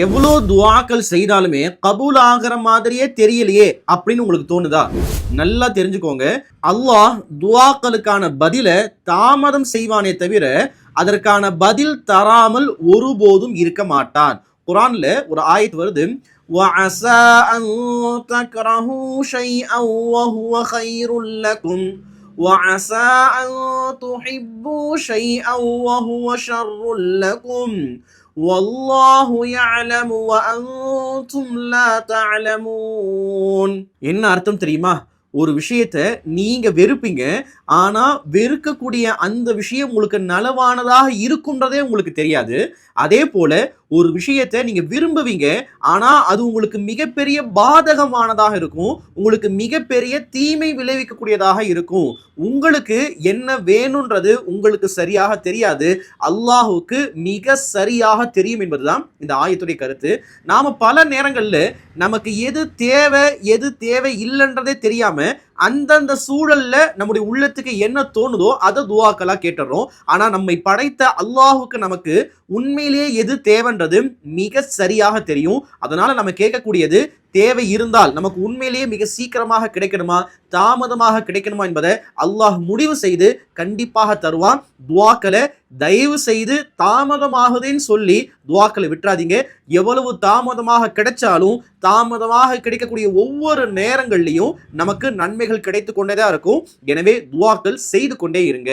எவ்வளோ துவாக்கள் செய்தாலுமே கபூல் ஆகிற மாதிரியே தெரியலையே அப்படின்னு உங்களுக்கு தோணுதா? நல்லா தெரிஞ்சுக்கோங்க, அல்லாஹ் துவாக்களுக்கான பதில தாமதம் செய்வானே தவிர அதற்கான பதில் தராமல் ஒருபோதும் இருக்க மாட்டான். குர்ஆன்ல ஒரு ஆயத் வருது, وَعَسَىٰ أَن تَكْرَهُوا شَيْئًا وَهُوَ خَيْرٌ لَكُمْ وَعَسَىٰ أَن تُحِبُّوا شَيْئًا وَهُوَ شَرٌّ لَكُمْ வல்லாஹு யஅலமு வ அன்தும் லா தஅலமூன். என்ன அர்த்தம் தெரியுமா? ஒரு விஷயத்தை நீங்க வெறுப்பீங்க, ஆனா வெறுக்கக்கூடிய அந்த விஷயம் உங்களுக்கு நலவானதாக இருக்கும்ன்றதே உங்களுக்கு தெரியாது. அதே போல ஒரு விஷயத்தை நீங்க விரும்புவீங்க, ஆனா அது உங்களுக்கு மிகப்பெரிய பாதகமானதாக இருக்கும், உங்களுக்கு மிகப்பெரிய தீமை விளைவிக்கக்கூடியதாக இருக்கும். உங்களுக்கு என்ன வேணும்ன்றது உங்களுக்கு சரியாக தெரியாது, அல்லாஹுக்கு மிக சரியாக தெரியும் என்பதுதான் இந்த ஆயத்துடைய கருத்து. நாம பல நேரங்கள்ல நமக்கு எது தேவை எது தேவை இல்லைன்றதே தெரியாம அந்தந்த சூழல்ல நம்முடைய உள்ளத்துக்கு என்ன தோணுதோ அதை துவாக்களா கேட்டுறோம். ஆனா நம்மை படைத்த அல்லாஹுக்கு நமக்கு உண்மையிலேயே எது தேவைன்றது மிக சரியாக தெரியும். அதனால நம்ம கேட்கக்கூடியது தேவை இருந்தால் நமக்கு உண்மையிலேயே மிக சீக்கிரமாக கிடைக்கணுமா தாமதமாக கிடைக்கணுமா என்பதை அல்லாஹ் முடிவு செய்து கண்டிப்பாக தருவான். துவாக்களை தயவு செய்து தாமதமாகுதுன்னு சொல்லி துவாக்களை விட்டுறாதீங்க. எவ்வளவு தாமதமாக கிடைச்சாலும் தாமதமாக கிடைக்கக்கூடிய ஒவ்வொரு நேரங்கள்லையும் நமக்கு நன்மைகள் கிடைத்து கொண்டே தான் இருக்கும். எனவே துவாக்கள் செய்து கொண்டே இருங்க.